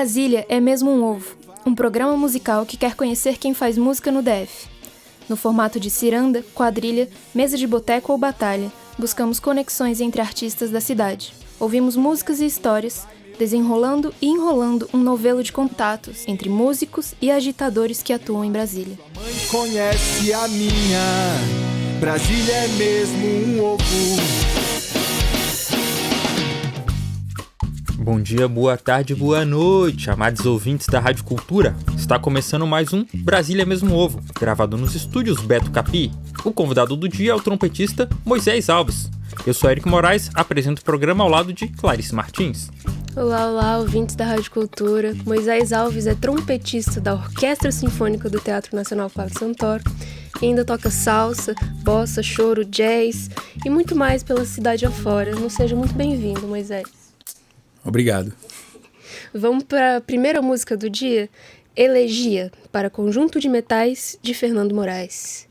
Brasília é mesmo um ovo, um programa musical que quer conhecer quem faz música no DF. No formato de ciranda, quadrilha, mesa de boteco ou batalha, buscamos conexões entre artistas da cidade. Ouvimos músicas e histórias, desenrolando e enrolando um novelo de contatos entre músicos e agitadores que atuam em Brasília. Sua mãe conhece a minha, Brasília é mesmo um ovo. Bom dia, boa tarde, boa noite, amados ouvintes da Rádio Cultura. Está começando mais um Brasília é mesmo ovo, gravado nos estúdios Beto Capi. O convidado do dia é o trompetista Moisés Alves. Eu sou Eric Moraes, apresento o programa ao lado de Clarice Martins. Olá, ouvintes da Rádio Cultura. Moisés Alves é trompetista da Orquestra Sinfônica do Teatro Nacional Flávio Santoro e ainda toca salsa, bossa, choro, jazz e muito mais pela cidade afora. Não seja muito bem-vindo, Moisés. Obrigado. Vamos para a primeira música do dia, Elegia, para Conjunto de Metais, de Fernando Moraes.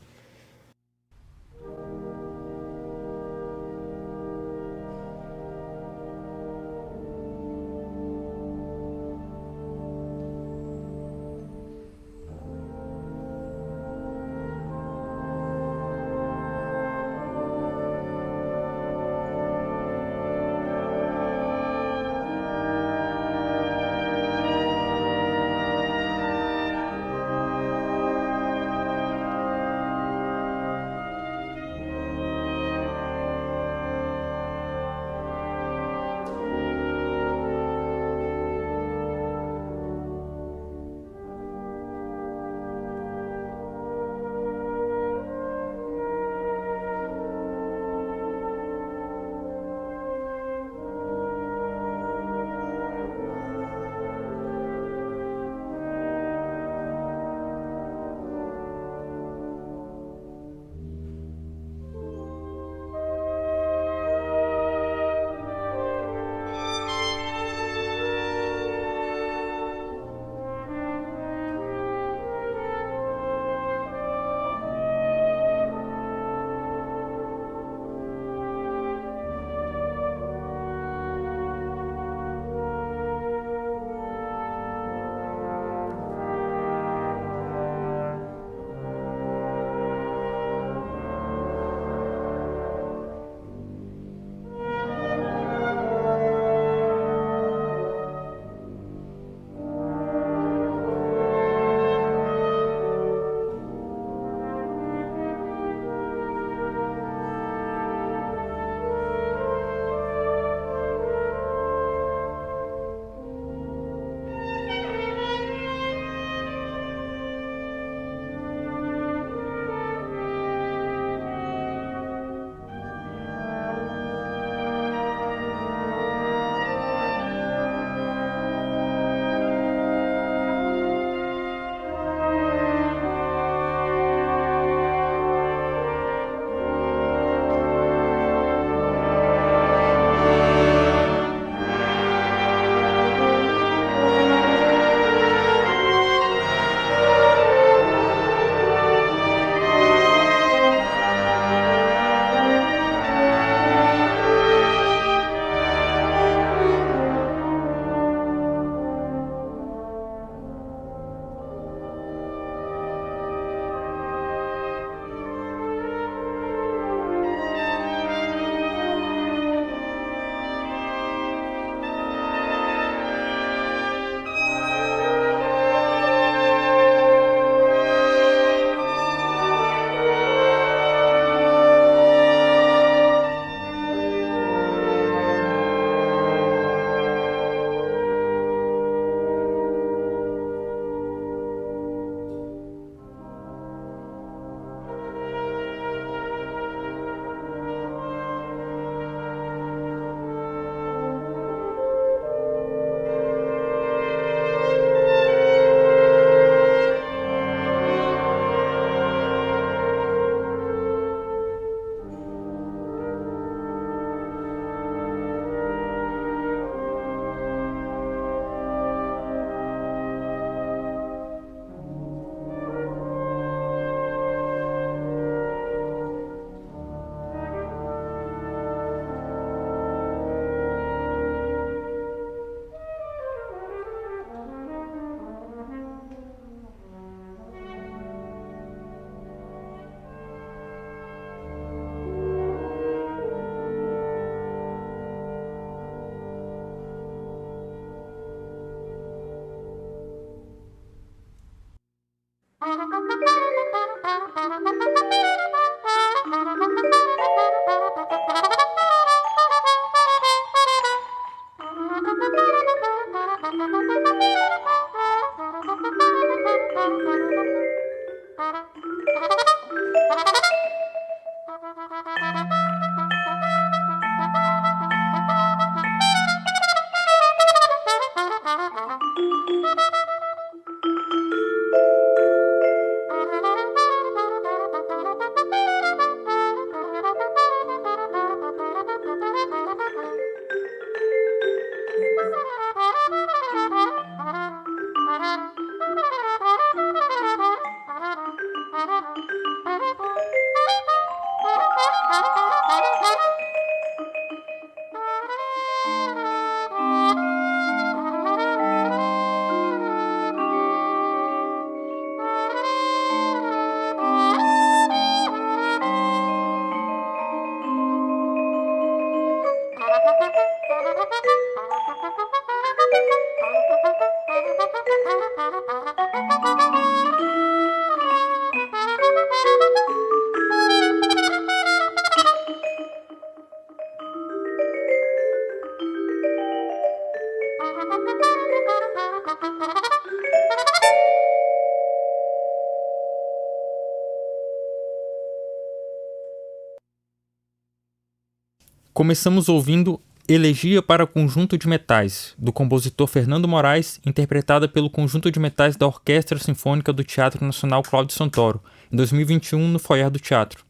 Começamos ouvindo Elegia para Conjunto de Metais, do compositor Fernando Moraes, interpretada pelo Conjunto de Metais da Orquestra Sinfônica do Teatro Nacional Cláudio Santoro, em 2021 no foyer do teatro.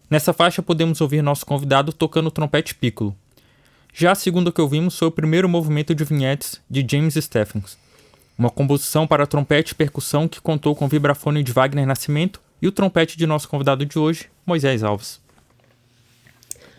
Nessa faixa podemos ouvir nosso convidado tocando trompete piccolo. Já a segunda que ouvimos foi o primeiro movimento de vinhetes de James Stephens, uma composição para trompete e percussão que contou com o vibrafone de Wagner Nascimento e o trompete de nosso convidado de hoje, Moisés Alves.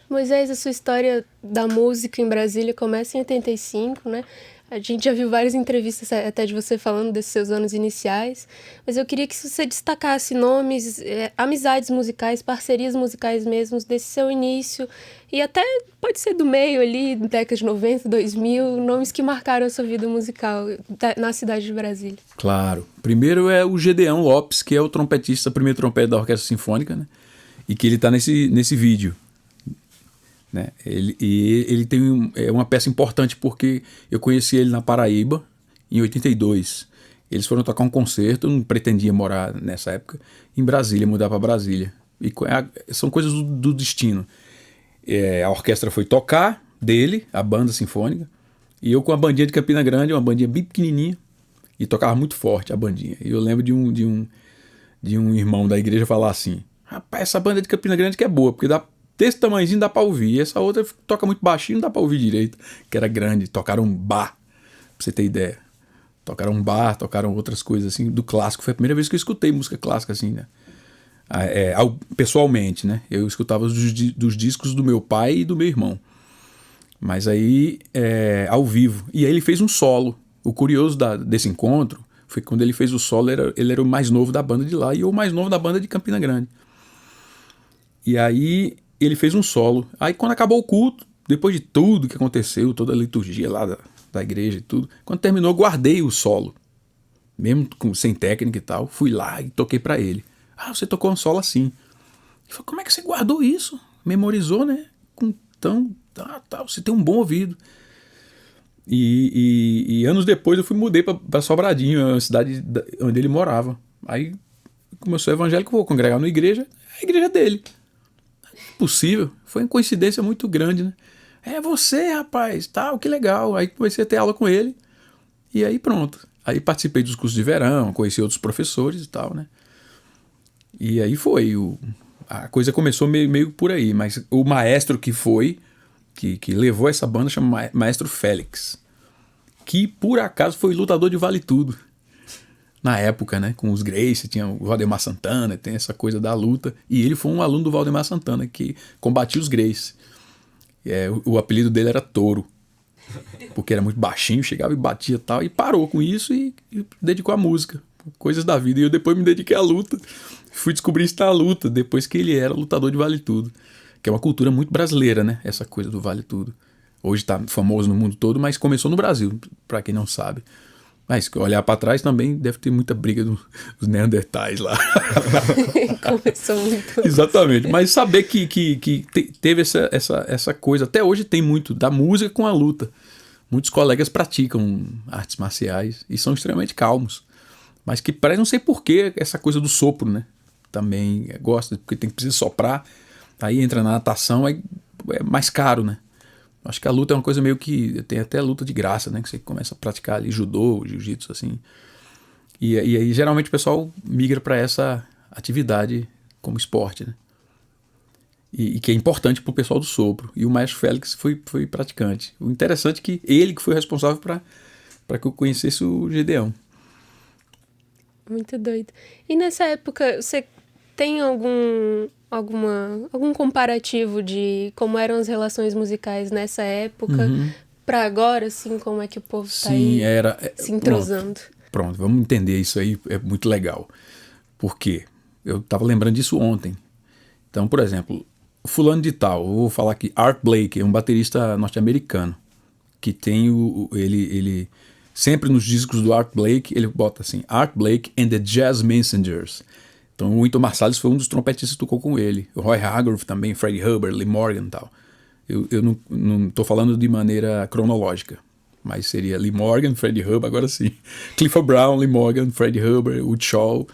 Moisés, a sua história da música em Brasília começa em 85, né? A gente já viu várias entrevistas até de você falando desses seus anos iniciais, mas eu queria que você destacasse nomes, amizades musicais, parcerias musicais mesmo desse seu início, e até pode ser do meio ali, década de 90, 2000, nomes que marcaram a sua vida musical na cidade de Brasília. Claro. Primeiro é o Gedeão Lopes, que é o trompetista, primeiro trompete da Orquestra Sinfônica, né? E que ele está nesse vídeo. Né? Ele tem uma peça importante porque eu conheci ele na Paraíba em 82. Eles foram tocar um concerto, não pretendia morar nessa época em Brasília, mudar para Brasília. E são coisas do destino. A orquestra foi tocar dele, a banda sinfônica, e eu com a bandinha de Campina Grande, uma bandinha bem pequenininha, e tocava muito forte a bandinha. E eu lembro de um irmão da igreja falar assim: rapaz, essa banda de Campina Grande que é boa, porque desse tamanhozinho dá pra ouvir. Essa outra toca muito baixinho, não dá pra ouvir direito. Que era grande. Tocaram bar, pra você ter ideia. Tocaram bar, tocaram outras coisas assim, do clássico. Foi a primeira vez que eu escutei música clássica assim, né? Pessoalmente, né? Eu escutava dos discos do meu pai e do meu irmão. Mas aí, ao vivo. E aí ele fez um solo. O curioso desse encontro foi que quando ele fez o solo, ele era o mais novo da banda de lá e eu o mais novo da banda de Campina Grande. E aí ele fez um solo. Aí quando acabou o culto, depois de tudo que aconteceu, toda a liturgia lá da igreja e tudo, quando terminou, guardei o solo. Mesmo sem técnica e tal, fui lá e toquei pra ele. Ah, você tocou um solo assim. Ele falou, como é que você guardou isso? Memorizou, né? Você tem um bom ouvido. E anos depois eu mudei pra Sobradinho, a cidade onde ele morava. Aí, como eu sou evangélico, vou congregar na igreja, a igreja dele. Possível, foi uma coincidência muito grande, né? É você, rapaz, tal, que legal. Aí comecei a ter aula com ele e aí pronto. Aí participei dos cursos de verão, conheci outros professores e tal, né? E aí foi, a coisa começou meio por aí, mas o maestro que levou essa banda chama Maestro Félix, que por acaso foi lutador de Vale Tudo. Na época, né, com os Grace, tinha o Valdemar Santana, tem essa coisa da luta, e ele foi um aluno do Valdemar Santana que combatia os Grace. O apelido dele era Touro, porque era muito baixinho, chegava e batia e tal, e parou com isso e dedicou à música, coisas da vida. E eu depois me dediquei à luta, fui descobrir isso na luta, depois que ele era lutador de Vale Tudo, que é uma cultura muito brasileira, né, essa coisa do Vale Tudo. Hoje está famoso no mundo todo, mas começou no Brasil, para quem não sabe. Mas olhar para trás também deve ter muita briga dos Neandertais lá. Começou muito. Exatamente. Mas saber que teve essa coisa, até hoje tem muito, da música com a luta. muitos colegas praticam artes marciais e são extremamente calmos. Mas que parece, não sei porquê, essa coisa do sopro, né? Também gosta, porque precisa soprar, aí entra na natação, aí é mais caro, né? Acho que a luta é uma coisa meio que... Tem até luta de graça, né? Que você começa a praticar ali judô, jiu-jitsu, assim. E aí, geralmente, o pessoal migra para essa atividade como esporte, né? E que é importante para o pessoal do sopro. E o Maestro Félix foi praticante. O interessante é que ele que foi responsável para que eu conhecesse o Gedeão. Muito doido. E nessa época, você tem algum comparativo de como eram as relações musicais nessa época para agora, assim, como é que o povo está aí se entrosando? Pronto, vamos entender isso aí, é muito legal. Por quê? Eu estava lembrando disso ontem. Então, por exemplo, fulano de tal, eu vou falar aqui, Art Blakey, é um baterista norte-americano, que tem ele sempre nos discos do Art Blakey, ele bota assim, Art Blakey and the Jazz Messengers. Então o Wynton Marsalis foi um dos trompetistas que tocou com ele. O Roy Hargrove também, Freddie Hubbard, Lee Morgan e tal. Eu não estou falando de maneira cronológica, mas seria Lee Morgan, Freddie Hubbard, agora sim. Clifford Brown, Lee Morgan, Freddie Hubbard, Wood Shaw,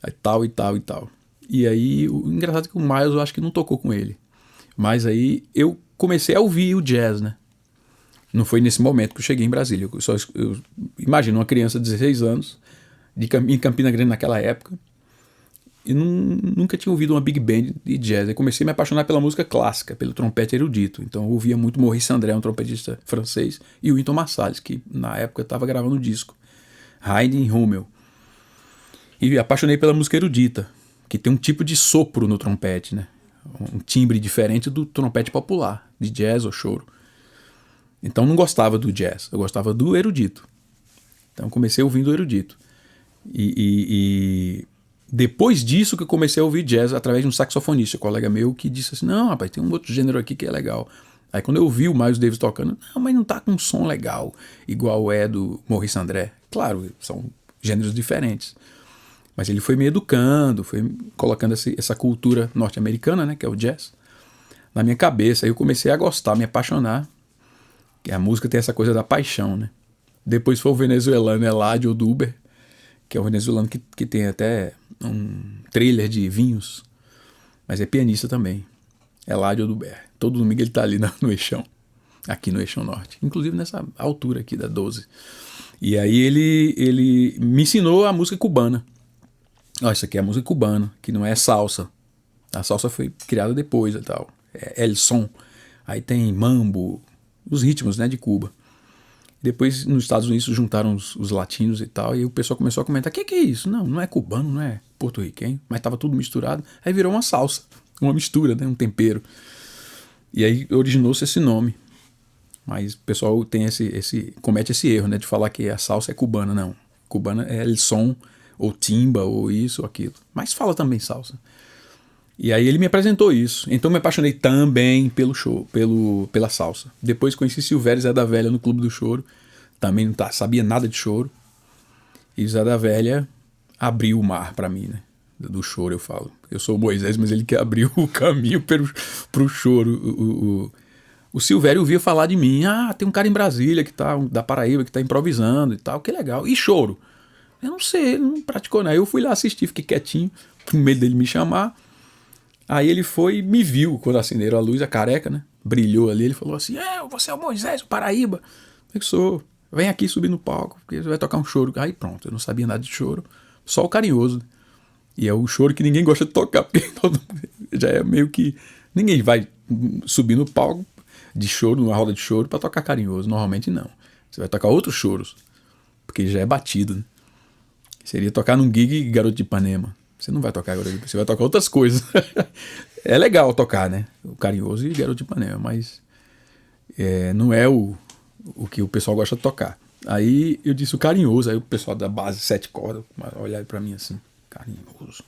e tal, e tal, e tal. E aí, o engraçado é que o Miles eu acho que não tocou com ele. Mas aí eu comecei a ouvir o jazz, né? Não foi nesse momento que eu cheguei em Brasília. Eu imagino uma criança de 16 anos, em Campina Grande naquela época, e nunca tinha ouvido uma big band de jazz. Aí comecei a me apaixonar pela música clássica, pelo trompete erudito. Então eu ouvia muito Maurice André, um trompetista francês, e o Wynton Marsalis, que na época estava gravando um disco, Haydn e Hummel. E apaixonei pela música erudita, que tem um tipo de sopro no trompete, né? Um timbre diferente do trompete popular, de jazz ou choro. Então não gostava do jazz, eu gostava do erudito. Então comecei ouvindo o erudito. E depois disso que eu comecei a ouvir jazz através de um saxofonista, um colega meu, que disse assim, não, rapaz, tem um outro gênero aqui que é legal. Aí quando eu vi o Miles Davis tocando, não, mas não tá com um som legal, igual é do Maurice André. Claro, são gêneros diferentes. Mas ele foi me educando, foi colocando essa cultura norte-americana, né, que é o jazz, na minha cabeça. Aí eu comecei a gostar, me apaixonar. Que a música tem essa coisa da paixão, né? Depois foi o venezuelano Eladio Duber, que é um venezuelano que tem até um trailer de vinhos, mas é pianista também. Eladio Duber. Todo domingo ele tá ali no Eixão, aqui no Eixão Norte, inclusive nessa altura aqui da 12. E aí ele me ensinou a música cubana. Ó, isso aqui é a música cubana, que não é salsa. A salsa foi criada depois e tal. É el son. Aí tem mambo, os ritmos, né, de Cuba. Depois, nos Estados Unidos, juntaram os latinos e tal, e o pessoal começou a comentar, que é isso? Não é cubano, não é porto-riquenho, mas estava tudo misturado. Aí virou uma salsa, uma mistura, né, um tempero. E aí originou-se esse nome. Mas o pessoal tem comete esse erro, né, de falar que a salsa é cubana. Não, cubana é el son, ou timba, ou isso, ou aquilo. Mas fala também salsa. E aí ele me apresentou isso. Então me apaixonei também pela salsa. Depois conheci Silvério Zé da Velha no Clube do Choro. Também não sabia nada de choro. E Zé da Velha abriu o mar para mim, né? Do choro eu falo. Eu sou o Moisés, mas ele que abriu o caminho pro choro. O Silvério ouvia falar de mim. Ah, tem um cara em Brasília que tá, da Paraíba, que tá improvisando e tal. Que legal. E choro? Eu não sei, ele não praticou nada. Eu fui lá assistir, fiquei quietinho, com medo dele me chamar. Aí ele foi e me viu quando acenderam a luz, a careca, né? Brilhou ali, ele falou assim, você é o Moisés, o Paraíba. Eu sou, vem aqui subir no palco, porque você vai tocar um choro. Aí pronto, eu não sabia nada de choro, só o carinhoso. Né? E é o choro que ninguém gosta de tocar, porque já é meio que... Ninguém vai subir no palco de choro, numa roda de choro, pra tocar carinhoso, normalmente não. Você vai tocar outros choros, porque já é batido. Né? Seria tocar num gig Garoto de Ipanema. Você não vai tocar agora, você vai tocar outras coisas. É legal tocar, né? O Carinhoso e Garoto de Ipanema, mas não é o que o pessoal gosta de tocar. Aí eu disse o Carinhoso, aí o pessoal da base 7 cordas olharam pra mim assim, Carinhoso.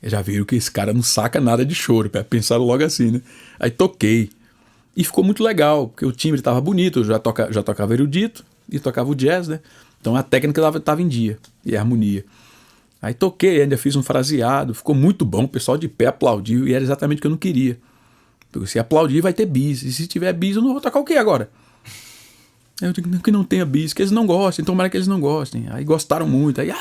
Já viram que esse cara não saca nada de choro, pensaram logo assim, né? Aí toquei. E ficou muito legal, porque o timbre tava bonito, eu já tocava erudito e tocava o jazz, né? Então a técnica tava em dia, e a harmonia. Aí toquei, ainda fiz um fraseado, ficou muito bom, o pessoal de pé aplaudiu e era exatamente o que eu não queria. Porque se aplaudir vai ter bis, e se tiver bis eu não vou tocar o quê agora? Aí eu digo, que não tenha bis, que eles não gostem, tomara que eles não gostem. Aí gostaram muito, aí,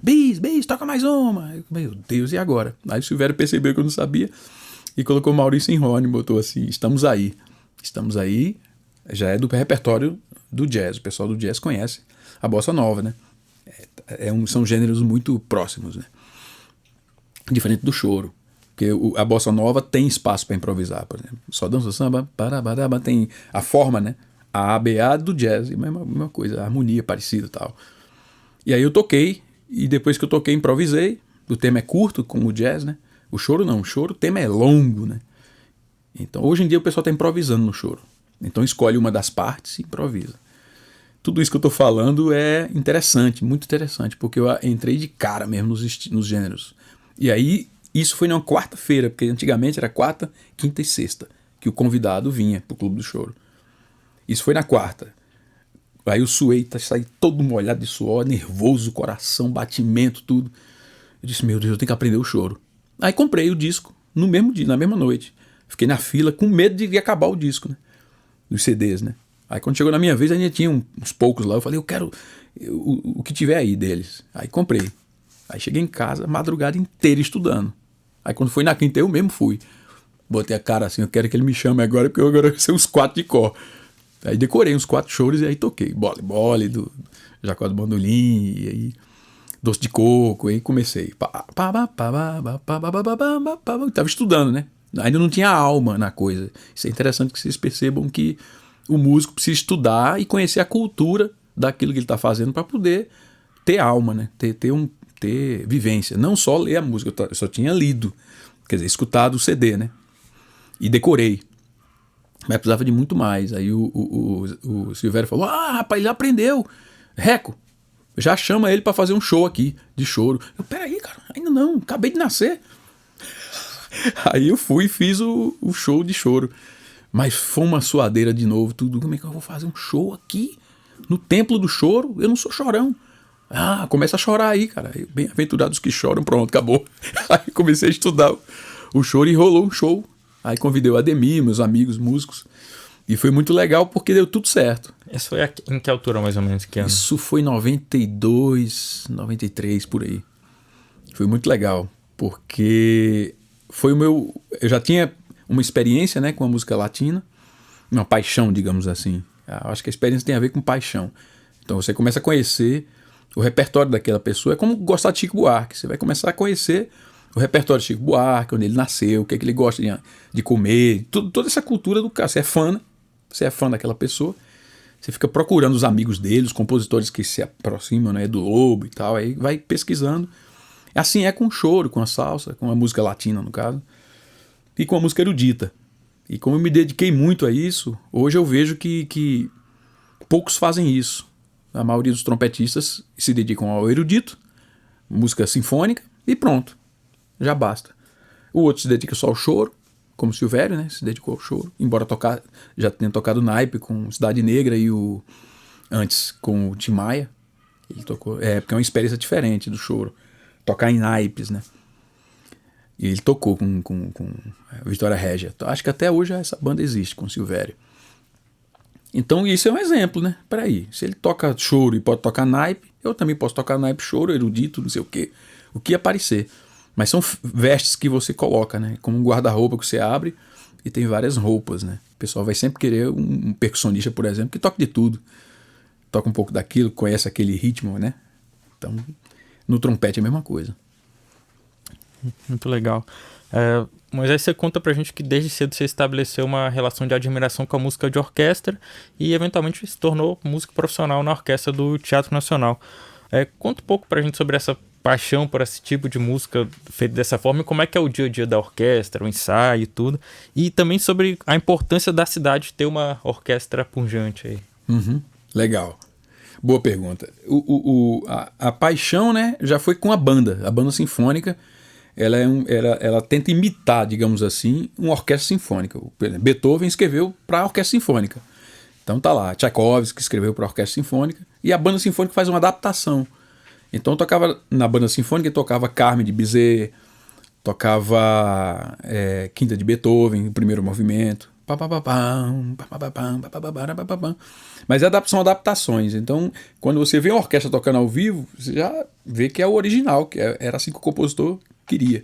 bis, toca mais uma. Meu Deus, e agora? Aí o Silvério percebeu que eu não sabia e colocou Maurício Enrone, botou assim, estamos aí, já é do repertório do jazz, o pessoal do jazz conhece a bossa nova, né? São gêneros muito próximos, né? Diferente do choro, porque a bossa nova tem espaço para improvisar, por exemplo. Só dança samba, tem a forma, né? A ABA do jazz, mesma coisa, a harmonia parecida e tal. E aí eu toquei, e depois que eu toquei, improvisei. O tema é curto, como o jazz, né? O choro não, o tema é longo, né? Então, hoje em dia o pessoal está improvisando no choro. Então escolhe uma das partes e improvisa. Tudo isso que eu estou falando é interessante, muito interessante, porque eu entrei de cara mesmo nos gêneros. E aí, isso foi numa quarta-feira, porque antigamente era quarta, quinta e sexta, que o convidado vinha pro Clube do Choro. Isso foi na quarta. Aí eu suei, saí todo molhado de suor, nervoso, coração, batimento, tudo. Eu disse, meu Deus, eu tenho que aprender o choro. Aí comprei o disco no mesmo dia, na mesma noite. Fiquei na fila com medo de acabar o disco, né? Dos CDs, né? Aí quando chegou na minha vez, ainda tinha uns poucos lá. Eu falei, eu quero o que tiver aí deles. Aí comprei. Aí cheguei em casa, a madrugada inteira estudando. Aí quando foi na quinta, eu mesmo fui. Botei a cara assim, eu quero que ele me chame agora, porque eu agora sei os 4 de cor. Aí decorei uns 4 choros e aí toquei. Bole, do Jacó do Bandolim, e aí Doce de Coco, aí comecei. Tava estudando, né? Ainda não tinha alma na coisa. Isso é interessante que vocês percebam que o músico precisa estudar e conhecer a cultura daquilo que ele está fazendo para poder ter alma, né? Ter vivência. Não só ler a música, eu só tinha lido, quer dizer, escutado o CD, né? E decorei. Mas precisava de muito mais. Aí o Silvério falou, rapaz, ele aprendeu. Reco, já chama ele para fazer um show aqui de choro. Eu, peraí, cara, ainda não, acabei de nascer. Aí eu fui e fiz o show de choro. Mas foi uma suadeira de novo, tudo. Como é que eu vou fazer um show aqui? No Templo do Choro? Eu não sou chorão. Começa a chorar aí, cara. Bem-aventurados que choram, pronto, acabou. Aí comecei a estudar o choro e rolou um show. Aí convidei o Ademir, meus amigos músicos. E foi muito legal porque deu tudo certo. Isso foi em que altura, mais ou menos? Que ano? Isso foi em 92, 93, por aí. Foi muito legal, porque foi eu já tinha uma experiência, né, com a música latina, uma paixão, digamos assim. Eu acho que a experiência tem a ver com paixão. Então você começa a conhecer o repertório daquela pessoa. É como gostar de Chico Buarque. Você vai começar a conhecer o repertório de Chico Buarque, onde ele nasceu, o que é que ele gosta de comer, toda essa cultura do cara. Você é fã daquela pessoa, você fica procurando os amigos dele, os compositores que se aproximam, né, do Lobo e tal, aí vai pesquisando. Assim é com o choro, com a salsa, com a música latina, no caso, e com a música erudita. E como eu me dediquei muito a isso, hoje eu vejo que poucos fazem isso. A maioria dos trompetistas se dedicam ao erudito, música sinfônica, e pronto, já basta. O outro se dedica só ao choro, como o Silvério, né? Se dedicou ao choro, embora já tenha tocado naipe com Cidade Negra e antes com o Tim Maia. Ele tocou, porque é uma experiência diferente do choro, tocar em naipes, né? E ele tocou com Vitória Régia. Acho que até hoje essa banda existe com o Silvério. Então isso é um exemplo, né? Peraí, se ele toca choro e pode tocar naipe, eu também posso tocar naipe, choro, erudito, não sei o que aparecer. Mas são vestes que você coloca, né? Como um guarda-roupa que você abre e tem várias roupas, né? O pessoal vai sempre querer um percussionista, por exemplo, que toque de tudo. Toca um pouco daquilo, conhece aquele ritmo, né? Então, no trompete é a mesma coisa. Muito legal. Mas aí você conta pra gente que desde cedo você estabeleceu uma relação de admiração com a música de orquestra e eventualmente se tornou músico profissional na orquestra do Teatro Nacional. Conta um pouco pra gente sobre essa paixão por esse tipo de música feita dessa forma e como é que é o dia a dia da orquestra, o ensaio e tudo. E também sobre a importância da cidade ter uma orquestra pujante aí. Legal. Boa pergunta. A paixão, né, já foi com a banda sinfônica. Ela tenta imitar, digamos assim, uma orquestra sinfônica. Beethoven escreveu para a orquestra sinfônica. Então tá lá, Tchaikovsky escreveu para a orquestra sinfônica e a banda sinfônica faz uma adaptação. Então eu tocava na banda sinfônica, tocava Carmen de Bizet, tocava Quinta de Beethoven, o primeiro movimento, Mas são adaptações. Então, quando você vê uma orquestra tocando ao vivo, você já vê que é o original, que era assim que o compositor queria.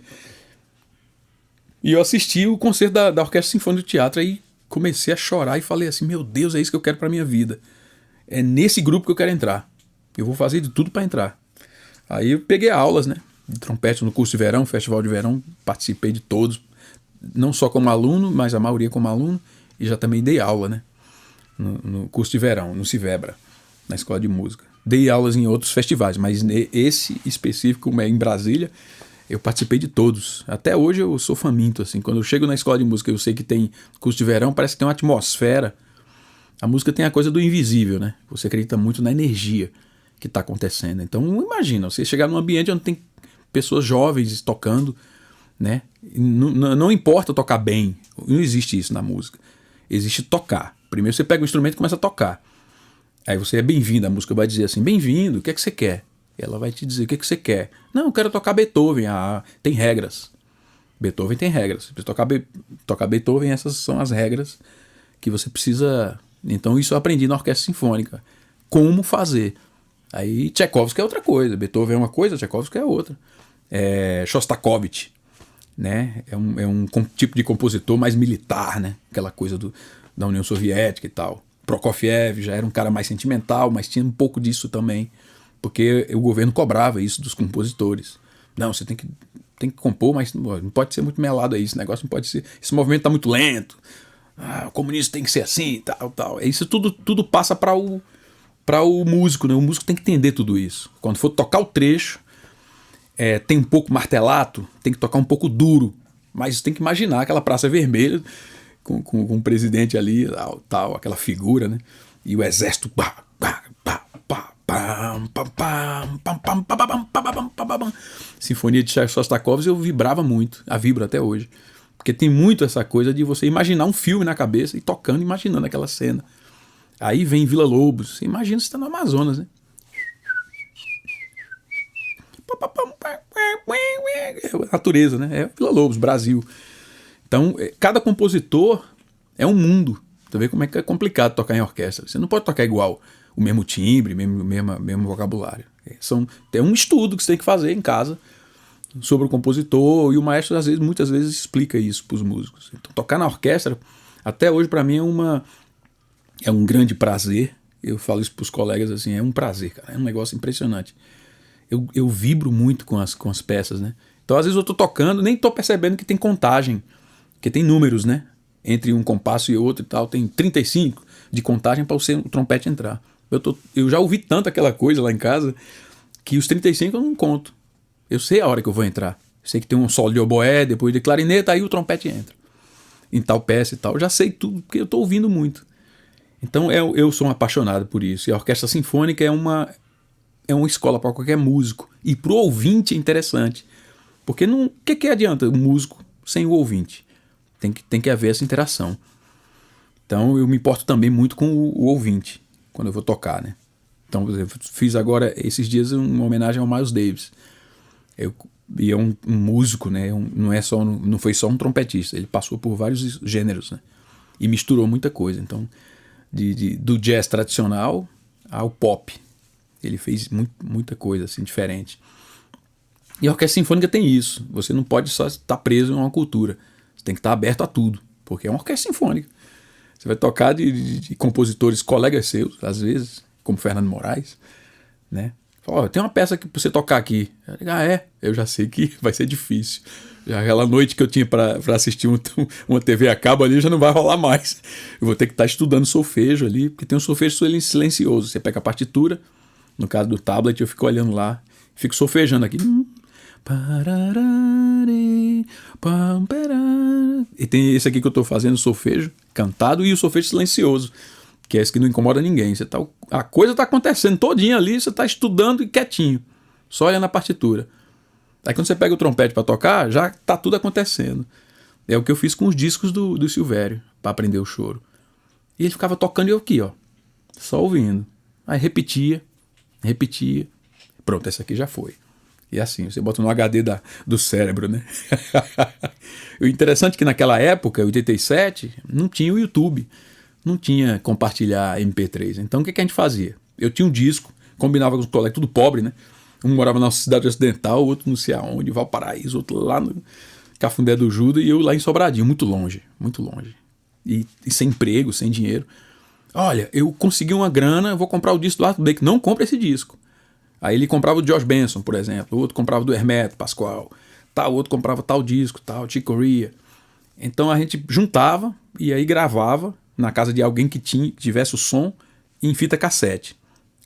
E eu assisti o concerto da Orquestra Sinfônica do Teatro, aí comecei a chorar e falei assim, meu Deus, é isso que eu quero pra minha vida. É nesse grupo que eu quero entrar. Eu vou fazer de tudo para entrar. Aí eu peguei aulas, né, de trompete no curso de verão, festival de verão, participei de todos, não só como aluno, mas a maioria como aluno, e já também dei aula, né, no curso de verão, no Civebra, na escola de música. Dei aulas em outros festivais, mas esse específico, como é em Brasília, eu participei de todos. Até hoje eu sou faminto, assim. Quando eu chego na escola de música eu sei que tem curso de verão, parece que tem uma atmosfera. A música tem a coisa do invisível, né? Você acredita muito na energia que está acontecendo. Então imagina, você chegar num ambiente onde tem pessoas jovens tocando, né? Não importa tocar bem, não existe isso na música. Existe tocar. Primeiro você pega o instrumento e começa a tocar. Aí você é bem-vindo, a música vai dizer assim, bem-vindo, o que é que você quer? Ela vai te dizer o que você quer. Não, eu quero tocar Beethoven. Ah, tem regras. Beethoven tem regras. Você precisa tocar Beethoven, essas são as regras que você precisa... Então isso eu aprendi na Orquestra Sinfônica. Como fazer. Aí Tchaikovsky é outra coisa. Beethoven é uma coisa, Tchaikovsky é outra. Shostakovich, né? É um tipo de compositor mais militar, né? Aquela coisa da União Soviética e tal. Prokofiev já era um cara mais sentimental, mas tinha um pouco disso também. Porque o governo cobrava isso dos compositores. Não, você tem que compor, mas não pode ser muito melado aí. Esse negócio não pode ser... Esse movimento está muito lento. O comunista tem que ser assim, tal. Isso tudo passa para o músico, né? O músico tem que entender tudo isso. Quando for tocar o trecho, tem um pouco martelato, tem que tocar um pouco duro. Mas tem que imaginar aquela Praça Vermelha com o presidente ali, tal, aquela figura, né? E o exército... Sinfonia de Shostakovich eu vibrava muito, vibro até hoje, porque tem muito essa coisa de você imaginar um filme na cabeça e tocando, imaginando aquela cena. Aí vem Vila Lobos, você imagina você está no Amazonas, né? É natureza, né? É Vila Lobos, Brasil. Então cada compositor é um mundo. Você vê como é que é complicado tocar em orquestra. Você não pode tocar igual, o mesmo timbre, mesmo vocabulário. Tem um estudo que você tem que fazer em casa sobre o compositor, e o maestro muitas vezes explica isso para os músicos. Então, tocar na orquestra, até hoje para mim é um grande prazer. Eu falo isso para os colegas assim, é um prazer, cara, é um negócio impressionante. Eu vibro muito com as peças, né? Então às vezes eu estou tocando, nem estou percebendo que tem contagem, que tem números, né? Entre um compasso e outro e tal, tem 35 de contagem para o trompete entrar. Eu já ouvi tanto aquela coisa lá em casa que os 35 eu não conto. Eu sei a hora que eu vou entrar. Eu sei que tem um solo de oboé, depois de clarineta, aí o trompete entra. Em tal peça e tal. Eu já sei tudo, porque eu estou ouvindo muito. Então eu sou um apaixonado por isso. E a Orquestra Sinfônica é uma escola para qualquer músico. E para o ouvinte é interessante. Porque o que adianta o músico sem o ouvinte? Tem que haver essa interação. Então eu me importo também muito com o ouvinte quando eu vou tocar, né? Então eu fiz agora esses dias uma homenagem ao Miles Davis. E é um músico, né? Não foi só um trompetista, ele passou por vários gêneros, né? E misturou muita coisa. Então do jazz tradicional ao pop, ele fez muita coisa assim diferente. E a Orquestra Sinfônica tem isso. Você não pode só estar preso em uma cultura. Você tem que estar aberto a tudo, porque é uma orquestra sinfônica. Você vai tocar de compositores colegas seus, às vezes, como Fernando Moraes, né? Tem uma peça que pra você tocar aqui. Eu já sei que vai ser difícil. Já aquela noite que eu tinha para assistir uma TV a cabo ali já não vai rolar mais. Eu vou ter que estar estudando solfejo ali, porque tem um solfejo silencioso. Você pega a partitura, no caso do tablet, eu fico olhando lá, fico solfejando aqui. E tem esse aqui que eu estou fazendo, solfejo cantado, e o solfejo silencioso, que é esse que não incomoda ninguém. A coisa está acontecendo todinha ali, você está estudando e quietinho, só olhando a partitura. Aí quando você pega o trompete para tocar, já está tudo acontecendo. É o que eu fiz com os discos do Silvério, para aprender o choro. E ele ficava tocando e eu aqui, só ouvindo. Aí repetia. Pronto, essa aqui já foi. E assim, você bota no HD do cérebro, né? O interessante é que naquela época, 87, não tinha o YouTube, não tinha compartilhar MP3. Então o que a gente fazia? Eu tinha um disco, combinava com os colegas, tudo pobre, né? Um morava na cidade ocidental, o outro não sei aonde, Valparaíso, outro lá no Cafundé do Judas, e eu lá em Sobradinho, muito longe, muito longe. E sem emprego, sem dinheiro. Olha, eu consegui uma grana, eu vou comprar o disco do Arthur Baker. Não compra esse disco. Aí ele comprava o George Benson, por exemplo. O outro comprava do Hermeto Pascoal. O outro comprava tal disco, tal, Chick Corea. Então a gente juntava e aí gravava na casa de alguém que tivesse o som em fita cassete.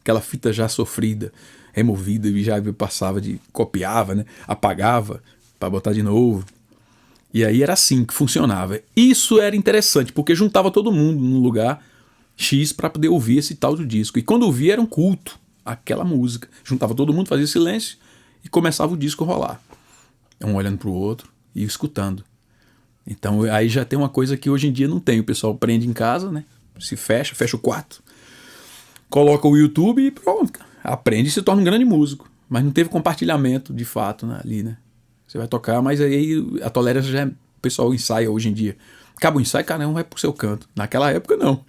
Aquela fita já sofrida, removida, e já passava copiava, né? Apagava para botar de novo. E aí era assim que funcionava. Isso era interessante, porque juntava todo mundo num lugar X para poder ouvir esse tal do disco. E quando ouvia era um culto, aquela música. Juntava todo mundo, fazia silêncio e começava o disco a rolar. Um olhando para o outro e escutando. Então aí já tem uma coisa que hoje em dia não tem. O pessoal prende em casa, né? Se fecha o quarto, coloca o YouTube e pronto. Aprende e se torna um grande músico. Mas não teve compartilhamento de fato, né, ali, né? Você vai tocar, mas aí a tolerância já o pessoal ensaia hoje em dia. Acaba o ensaio, cada um vai pro seu canto. Naquela época, não.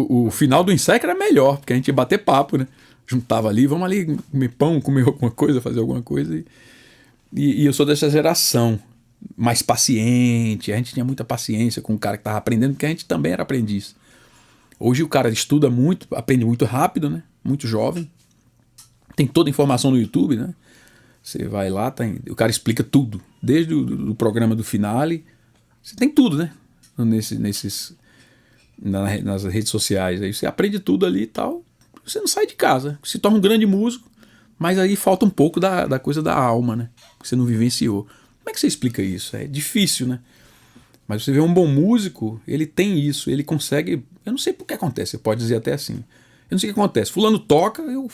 O final do ensaio era melhor, porque a gente ia bater papo, né? Juntava ali, vamos ali comer pão, comer alguma coisa, fazer alguma coisa. E eu sou dessa geração mais paciente. A gente tinha muita paciência com o cara que estava aprendendo, porque a gente também era aprendiz. Hoje o cara estuda muito, aprende muito rápido, né? Muito jovem. Tem toda a informação no YouTube, né? Você vai lá, o cara explica tudo, desde o programa do finale. Você tem tudo, né? Nas redes sociais. Aí você aprende tudo ali e tal. Você não sai de casa. Se torna um grande músico, mas aí falta um pouco da coisa da alma, né? Que você não vivenciou. Como é que você explica isso? É difícil, né? Mas você vê um bom músico, ele tem isso, ele consegue. Eu não sei por que acontece, você pode dizer até assim. Eu não sei o que acontece. Fulano toca, eu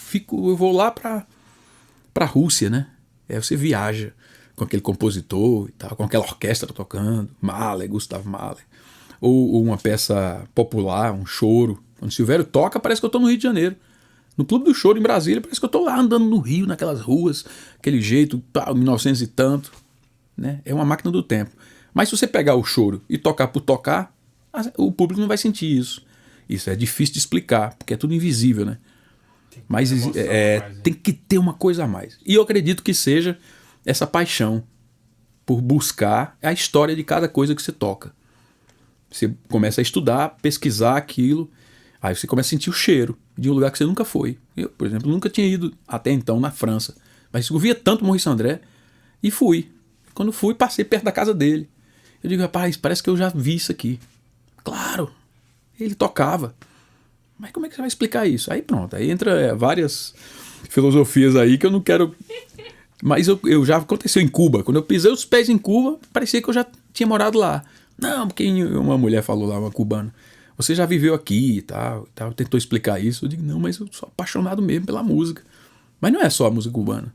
vou lá pra Rússia, né? Aí você viaja com aquele compositor e tal, com aquela orquestra tocando, Mahler, Gustav Mahler. Ou uma peça popular, um choro. Quando o Silvério toca, parece que eu tô no Rio de Janeiro. No Clube do Choro, em Brasília, parece que eu tô lá andando no Rio, naquelas ruas, aquele jeito, 1900 e tanto. Né? É uma máquina do tempo. Mas se você pegar o choro e tocar por tocar, o público não vai sentir isso. Isso é difícil de explicar, porque é tudo invisível, né? Mas tem que ter uma coisa a mais. E eu acredito que seja essa paixão por buscar a história de cada coisa que você toca. Você começa a estudar, pesquisar aquilo, aí você começa a sentir o cheiro de um lugar que você nunca foi. Eu, por exemplo, nunca tinha ido até então na França, mas eu via tanto Maurice André e fui. Quando fui, passei perto da casa dele. Eu digo, rapaz, parece que eu já vi isso aqui. Claro, ele tocava. Mas como é que você vai explicar isso? Aí pronto, aí entra várias filosofias aí que eu não quero... Mas eu já aconteceu em Cuba. Quando eu pisei os pés em Cuba, parecia que eu já tinha morado lá. Não, porque uma mulher falou lá, uma cubana, você já viveu aqui e tal, tentou explicar isso. Eu digo, não, mas eu sou apaixonado mesmo pela música. Mas não é só a música cubana.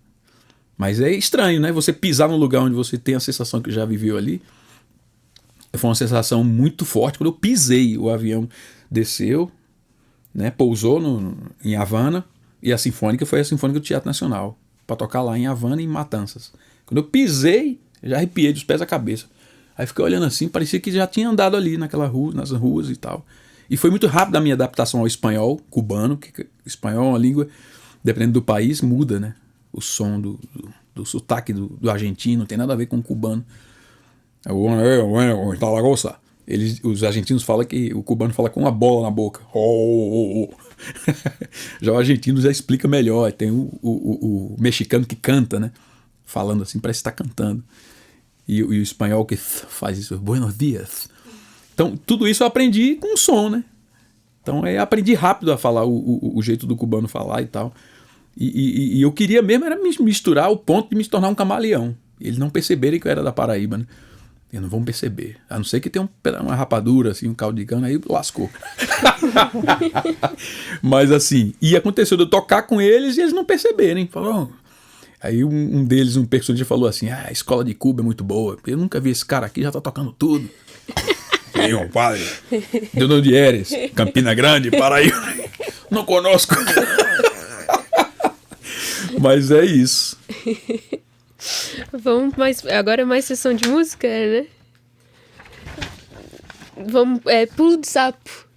Mas é estranho, né? Você pisar num lugar onde você tem a sensação que já viveu ali. Foi uma sensação muito forte. Quando eu pisei, o avião desceu, né? Pousou em Havana, e a Sinfônica foi a Sinfônica do Teatro Nacional, para tocar lá em Havana e em Matanzas. Quando eu pisei, já arrepiei dos pés à cabeça. Aí fiquei olhando assim, parecia que já tinha andado ali naquela rua, nas ruas e tal. E foi muito rápido a minha adaptação ao espanhol cubano, que espanhol é uma língua, dependendo do país, muda, né? O som do sotaque do argentino, não tem nada a ver com o cubano. Os argentinos falam que o cubano fala com uma bola na boca. Já o argentino já explica melhor. Tem o mexicano que canta, né? Falando assim, parece que está cantando. E o espanhol que faz isso, buenos dias. Então, tudo isso eu aprendi com o som, né? Então, eu aprendi rápido a falar o jeito do cubano falar e tal. E eu queria mesmo era misturar ao ponto de me tornar um camaleão. Eles não perceberem que eu era da Paraíba, né? Eles não vão perceber. A não ser que tenha uma rapadura, assim, um caldo de cana, aí lascou. Mas assim, e aconteceu de eu tocar com eles e eles não perceberem. Falaram... Aí um deles, um personagem, falou assim, a escola de Cuba é muito boa. Eu nunca vi esse cara aqui, já tá tocando tudo. Sim, um padre. De onde eres? Campina Grande, Paraíba. Não conosco. Mas é isso. Vamos mais. Agora é mais sessão de música, né? Vamos. Pulo de sapo.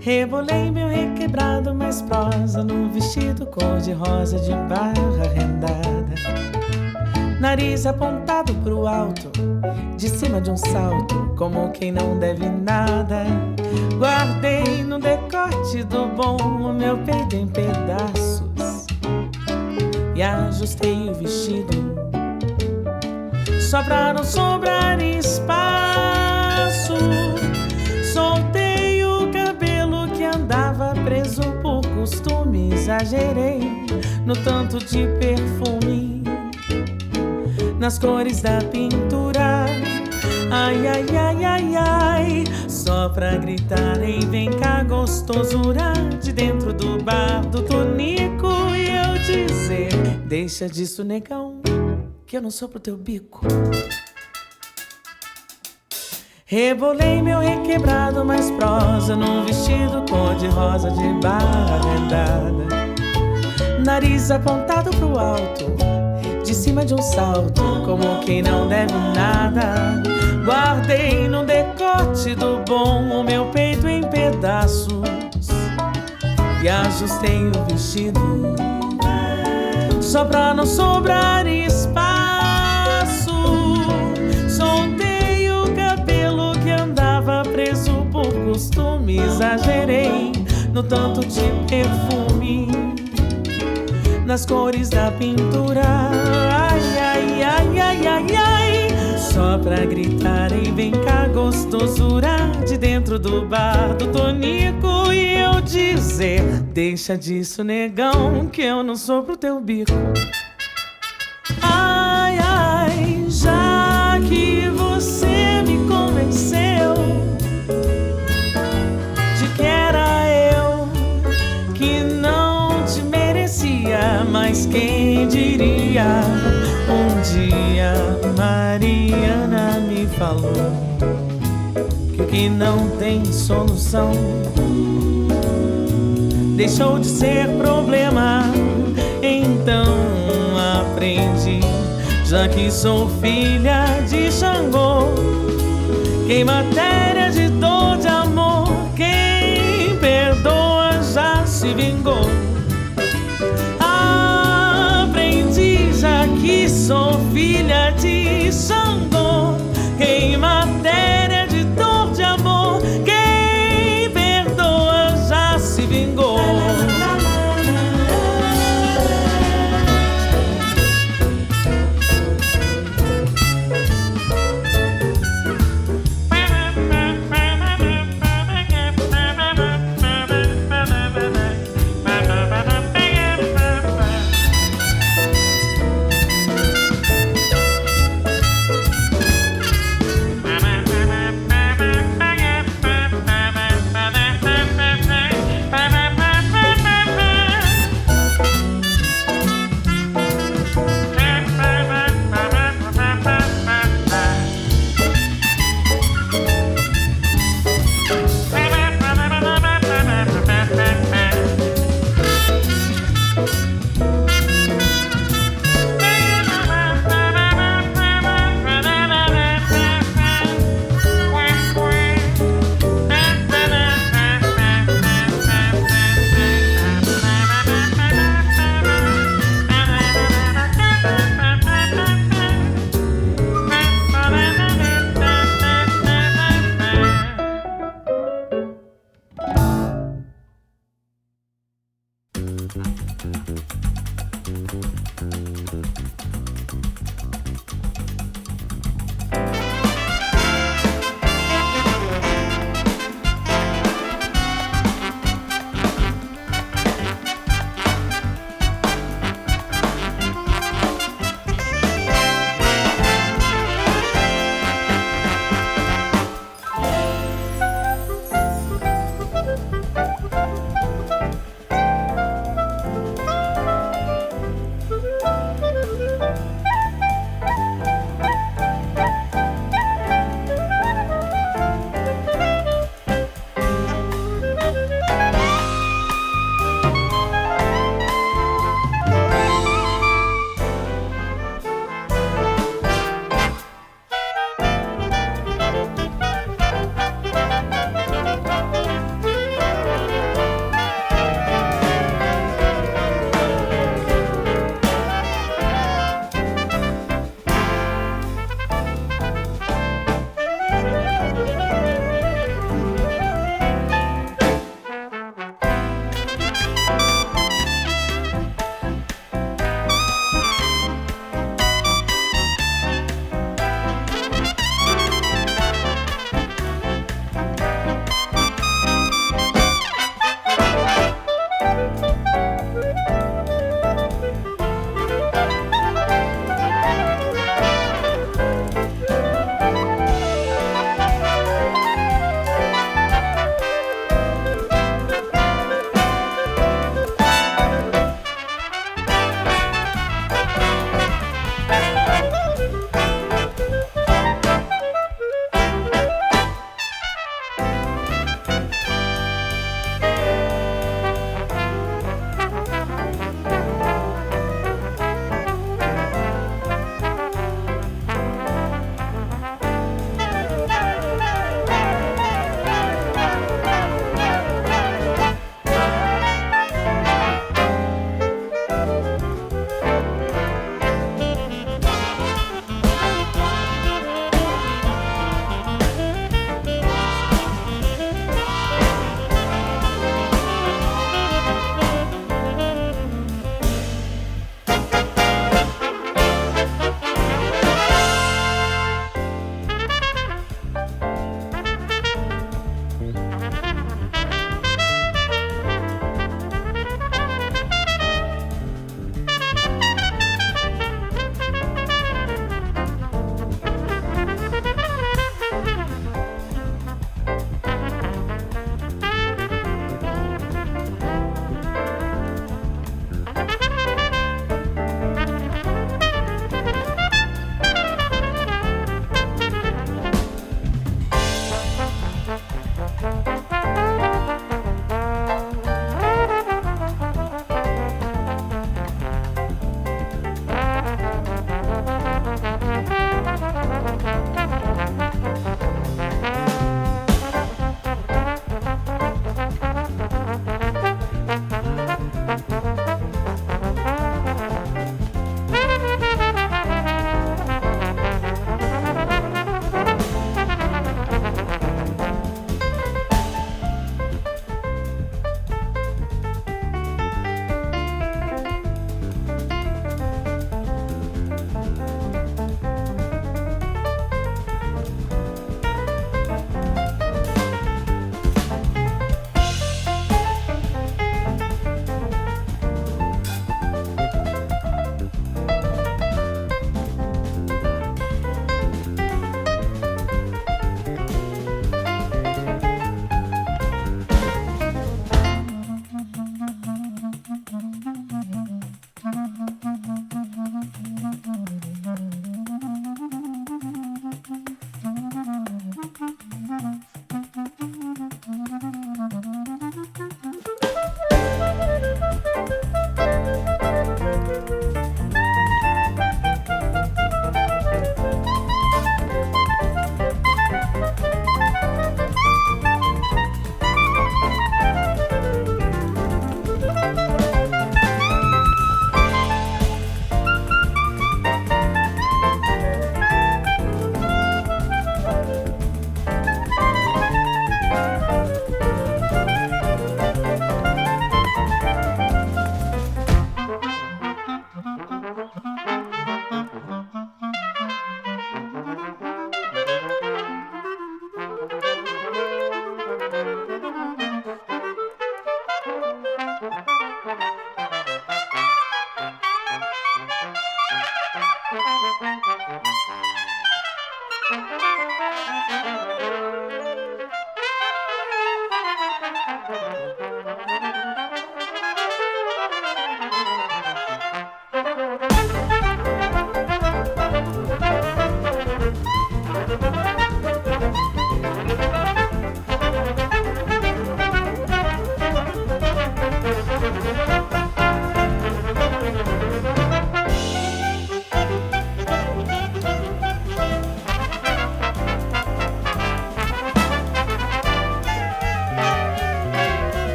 Rebolei meu requebrado mais prosa no vestido cor-de-rosa de barra rendada, nariz apontado pro alto, de cima de um salto, como quem não deve nada. Guardei no decote do bom o meu peito em pedaços e ajustei o vestido só pra não sobrar espaço. Soltei o cabelo que andava preso por costume, exagerei no tanto de perfume, nas cores da pintura. Ai, ai, ai, ai, ai, só pra gritarem vem cá gostosura de dentro do bar do Tonico e eu dizer: deixa disso, negão, que eu não sou pro teu bico. Rebolei meu requebrado mais prosa num vestido cor-de-rosa de barra rendada, nariz apontado pro alto, de cima de um salto, como quem não deve nada. Guardei no decote do bom o meu peito em pedaços e ajustei o vestido só pra não sobrar espaço. Soltei o cabelo que andava preso por no tanto de perfume, nas cores da pintura. Ai, ai, ai, ai, ai, ai, só pra gritarem vem cá gostosura de dentro do bar do Tonico e eu dizer: deixa disso, negão, que eu não sou pro teu bico. Ai, ai, já que você me convenceu de que era eu que não te merecia, mas quem diria? Um dia Mariana me falou que o que não tem solução deixou de ser problema. Então aprendi, já que sou filha de Xangô, que em matéria de dor de amor, quem perdoa já se vingou. Aprendi, já que sou filha de Xangô, que em matéria de dor de amor, quem perdoa já se vingou.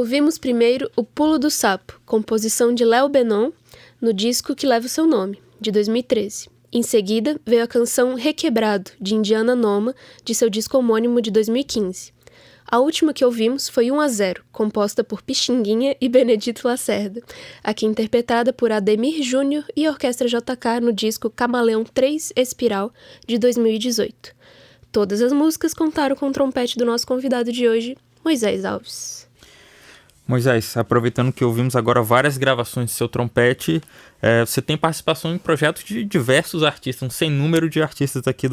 Ouvimos primeiro O Pulo do Sapo, composição de Léo Benon, no disco que leva o seu nome, de 2013. Em seguida, veio a canção Requebrado, de Indiana Noma, de seu disco homônimo de 2015. A última que ouvimos foi 1-0, composta por Pixinguinha e Benedito Lacerda, aqui interpretada por Ademir Júnior e Orquestra JK no disco Camaleão 3 Espiral, de 2018. Todas as músicas contaram com o trompete do nosso convidado de hoje, Moisés Alves. Moisés, aproveitando que ouvimos agora várias gravações de seu trompete, você tem participação em projetos de diversos artistas, um sem número de artistas aqui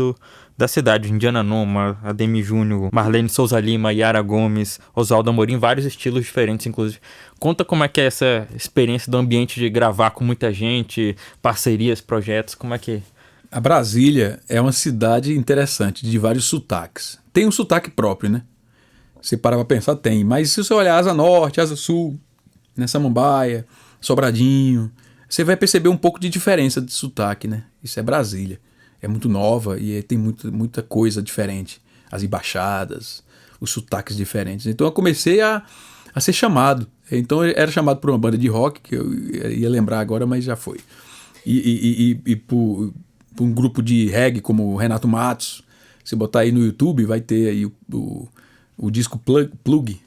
da cidade, Indiana Noma, Ademir Júnior, Marlene Souza Lima, Yara Gomes, Oswaldo Amorim, vários estilos diferentes, inclusive. Conta como é que é essa experiência do ambiente de gravar com muita gente, parcerias, projetos, como é que... A Brasília é uma cidade interessante, de vários sotaques. Tem um sotaque próprio, né? Você parar pra pensar, tem. Mas se você olhar Asa Norte, Asa Sul, né, Samambaia, Sobradinho, você vai perceber um pouco de diferença de sotaque, né? Isso é Brasília. É muito nova e tem muita coisa diferente. As embaixadas, os sotaques diferentes. Então eu comecei a ser chamado. Então eu era chamado por uma banda de rock, que eu ia lembrar agora, mas já foi. E por um grupo de reggae como o Renato Matos. Se botar aí no YouTube, vai ter aí o disco Plug.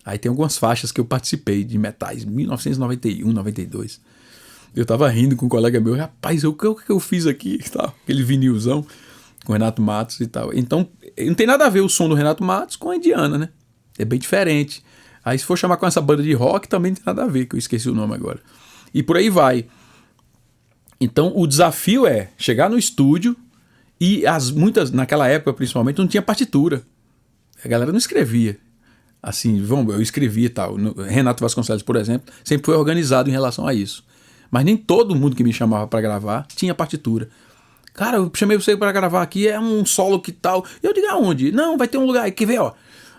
Aí tem algumas faixas que eu participei de metais, 1991, 92. Eu tava rindo com um colega meu, rapaz, o que eu fiz aqui? Aquele vinilzão com o Renato Matos e tal. Então, não tem nada a ver o som do Renato Matos com a Indiana, né? É bem diferente. Aí se for chamar com essa banda de rock, também não tem nada a ver, que eu esqueci o nome agora. E por aí vai. Então, o desafio é chegar no estúdio e muitas, naquela época principalmente, não tinha partitura. A galera não escrevia. Assim, eu escrevia e tal. Renato Vasconcelos, por exemplo, sempre foi organizado em relação a isso. Mas nem todo mundo que me chamava pra gravar tinha partitura. Cara, eu chamei você pra gravar aqui, é um solo que tal. Eu digo, aonde? Não, vai ter um lugar aí, quer ver, ó.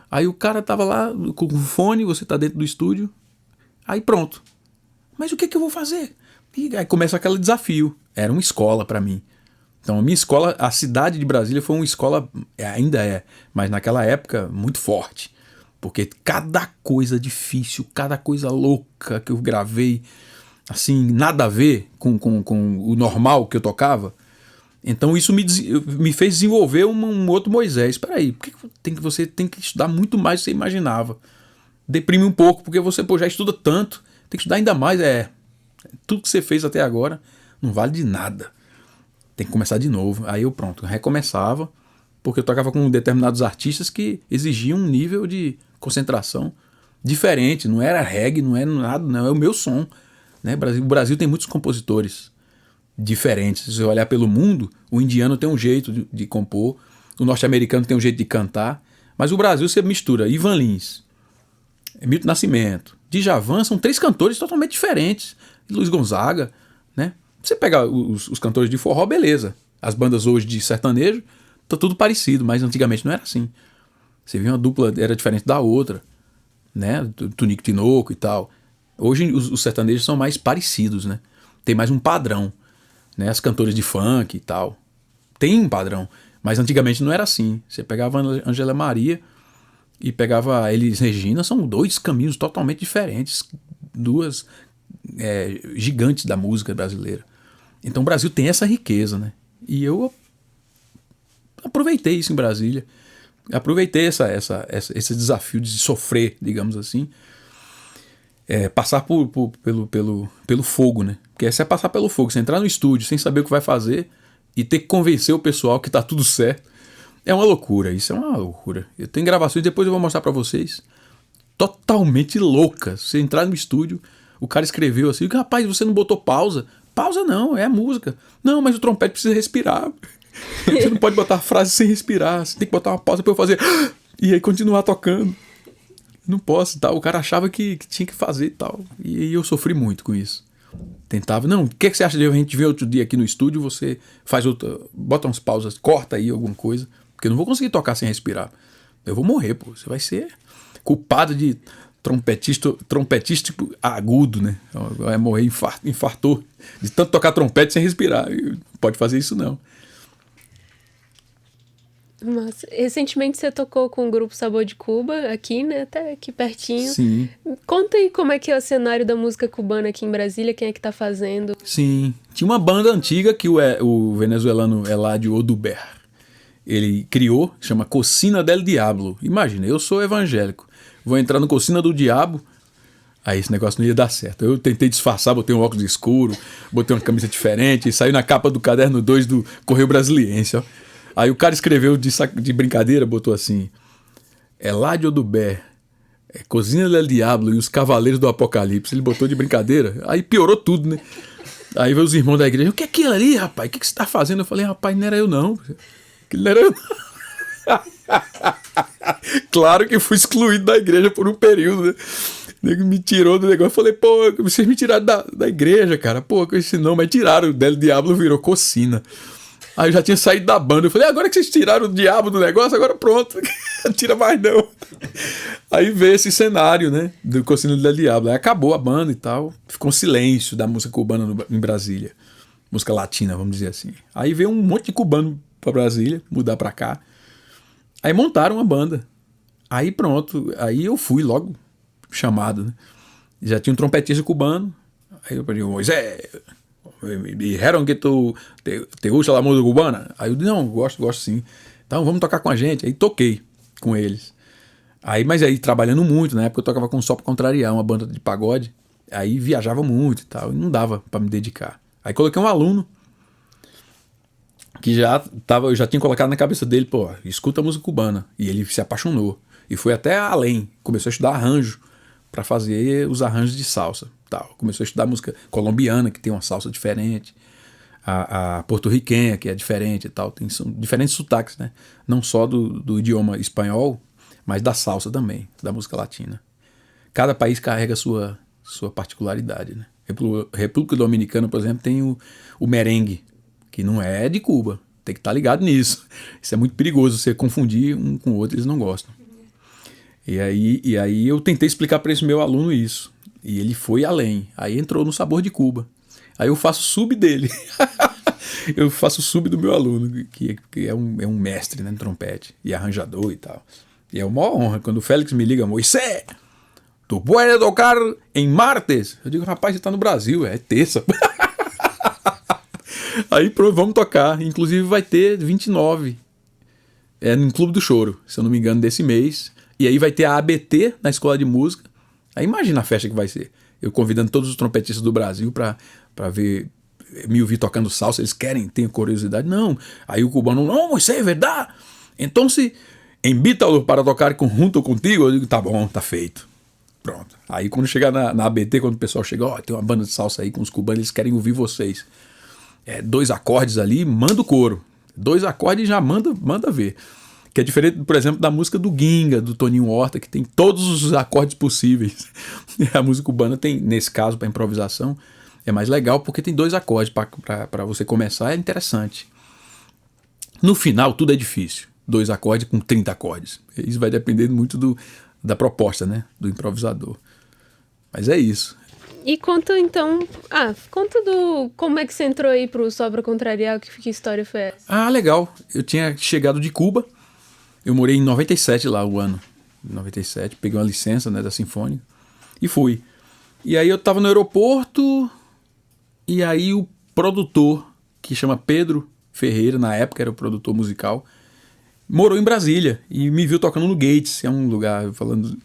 Aí o cara tava lá com o fone, você tá dentro do estúdio. Aí pronto. Mas o que eu vou fazer? E aí começa aquele desafio. Era uma escola pra mim. Então a minha escola, a cidade de Brasília foi uma escola, ainda é, mas naquela época muito forte. Porque cada coisa difícil, cada coisa louca que eu gravei, assim, nada a ver com o normal que eu tocava. Então isso me fez desenvolver um outro Moisés. Espera aí, por que você tem que estudar muito mais do que você imaginava? Deprime um pouco, porque você já estuda tanto, tem que estudar ainda mais. Tudo que você fez até agora não vale de nada. Tem que começar de novo. Aí eu recomeçava, porque eu tocava com determinados artistas que exigiam um nível de concentração diferente. Não era reggae, não era nada, não. É o meu som. Né? O Brasil tem muitos compositores diferentes. Se você olhar pelo mundo, o indiano tem um jeito de compor, o norte-americano tem um jeito de cantar, mas o Brasil você mistura Ivan Lins, Milton Nascimento, Djavan, são 3 cantores totalmente diferentes. Luiz Gonzaga, né? Você pega os cantores de forró, beleza. As bandas hoje de sertanejo, tá tudo parecido, mas antigamente não era assim. Você via uma dupla, era diferente da outra, né? Tunico Tinoco e tal. Hoje os sertanejos são mais parecidos, né? Tem mais um padrão, né? As cantoras de funk e tal. Tem um padrão, mas antigamente não era assim. Você pegava a Angela Maria e pegava a Elis Regina, são 2 caminhos totalmente diferentes. 2 gigantes da música brasileira. Então o Brasil tem essa riqueza, né? E eu aproveitei isso em Brasília. Aproveitei esse desafio de sofrer, digamos assim. Passar pelo fogo, né? Porque você é passar pelo fogo, você entrar no estúdio sem saber o que vai fazer e ter que convencer o pessoal que tá tudo certo. É uma loucura, isso é uma loucura. Eu tenho gravações, depois eu vou mostrar pra vocês, totalmente loucas. Você entrar no estúdio, o cara escreveu assim, rapaz, você não botou pausa? Pausa não, é a música. Não, mas o trompete precisa respirar. Você não pode botar a frase sem respirar, você tem que botar uma pausa pra eu fazer e aí continuar tocando. Não posso, tal. O cara achava que tinha que fazer e tal. E eu sofri muito com isso. Tentava, não, o que você acha de a gente ver outro dia aqui no estúdio, você faz outra, bota umas pausas, corta aí alguma coisa, porque eu não vou conseguir tocar sem respirar. Eu vou morrer, pô. Você vai ser culpado de trompetista agudo, né? Vai morrer, infartou de tanto tocar trompete sem respirar. Não pode fazer isso, não. Mas, recentemente você tocou com o grupo Sabor de Cuba, aqui, né? Até aqui pertinho. Sim. Conta aí como é que é o cenário da música cubana aqui em Brasília, quem é que tá fazendo? Sim. Tinha uma banda antiga que o venezuelano Eladio Oduber, ele criou, chama Cocina del Diablo. Imagina, eu sou evangélico, vou entrar no Cocina do Diabo, aí esse negócio não ia dar certo. Eu tentei disfarçar, botei um óculos escuro, botei uma camisa diferente, saiu na capa do caderno 2 do Correio Brasiliense, ó. Aí o cara escreveu de brincadeira, botou assim: Eladio Oduber, Cocina del Diablo e os Cavaleiros do Apocalipse. Ele botou de brincadeira, aí piorou tudo, né? Aí veio os irmãos da igreja: o que é aquilo ali, rapaz? O que você tá fazendo? Eu falei: rapaz, não era eu não. Aquilo não era eu não. Claro que fui excluído da igreja por um período, né? Ele me tirou do negócio. Eu falei: pô, vocês me tiraram da igreja, cara. Pô, com esse nome. Mas tiraram, o Del Diablo virou Cocina. Aí eu já tinha saído da banda. Eu falei: agora que vocês tiraram o diabo do negócio, agora pronto. Não tira mais não. Aí veio esse cenário, né? Do Cocina del Diablo. Aí acabou a banda e tal. Ficou um silêncio da música cubana em Brasília. Música latina, vamos dizer assim. Aí veio um monte de cubano pra Brasília, mudar pra cá. Aí montaram uma banda. Aí pronto. Aí eu fui logo chamado, né? Já tinha um trompetista cubano. Aí eu falei: Moisés, me dijeron que tu te gusta la música cubana? Aí eu disse: não, gosto sim. Então vamos tocar com a gente. Aí toquei com eles. Mas aí trabalhando muito, na época eu tocava com Só Pra Contrariar, uma banda de pagode. Aí viajava muito e tal, e não dava pra me dedicar. Aí coloquei um aluno que eu já tinha colocado na cabeça dele: pô, escuta a música cubana. E ele se apaixonou. E foi até além, começou a estudar arranjo para fazer os arranjos de salsa. Tal. Começou a estudar música colombiana, que tem uma salsa diferente, a porto-riquenha, que é diferente e tal. São diferentes sotaques, né? Não só do idioma espanhol, mas da salsa também, da música latina. Cada país carrega a sua particularidade, né? República Dominicana, por exemplo, tem o merengue, que não é de Cuba. Tem que estar ligado nisso. Isso é muito perigoso, você confundir um com o outro, eles não gostam. E aí eu tentei explicar para esse meu aluno isso. E ele foi além. Aí entrou no Sabor de Cuba. Aí eu faço sub dele. Eu faço sub do meu aluno, que é um mestre, né, no trompete. E arranjador e tal. E é uma honra. Quando o Félix me liga: Moisés, tu pode tocar em martes? Eu digo: rapaz, você tá no Brasil, é terça. Aí pronto, vamos tocar. Inclusive vai ter 29. No Clube do Choro, se eu não me engano, desse mês. E aí vai ter a ABT na Escola de Música. Aí imagina a festa que vai ser. Eu convidando todos os trompetistas do Brasil pra me ouvir tocando salsa. Eles têm curiosidade. Não. Aí o cubano: não, Moisés, é verdade. Então se invita-lo para tocar junto contigo. Eu digo: tá bom, tá feito. Pronto. Aí quando chegar na ABT, quando o pessoal chega: tem uma banda de salsa aí com os cubanos, eles querem ouvir vocês. 2 acordes ali, manda o coro. 2 acordes e já manda ver. Que é diferente, por exemplo, da música do Ginga, do Toninho Horta, que tem todos os acordes possíveis. A música cubana tem, nesse caso, para improvisação, é mais legal porque tem 2 acordes para você começar, é interessante. No final, tudo é difícil. 2 acordes com 30 acordes. Isso vai depender muito da proposta, né, do improvisador. Mas é isso. E conta então, como é que você entrou aí pro Só Pra Contrariar, que história foi essa? Ah, legal. Eu tinha chegado de Cuba, eu morei em 97 lá, o ano. Em 97, peguei uma licença, né, da Sinfônica e fui. E aí eu tava no aeroporto, e aí o produtor, que chama Pedro Ferreira, na época era o produtor musical, morou em Brasília e me viu tocando no Gates, é um lugar, falando...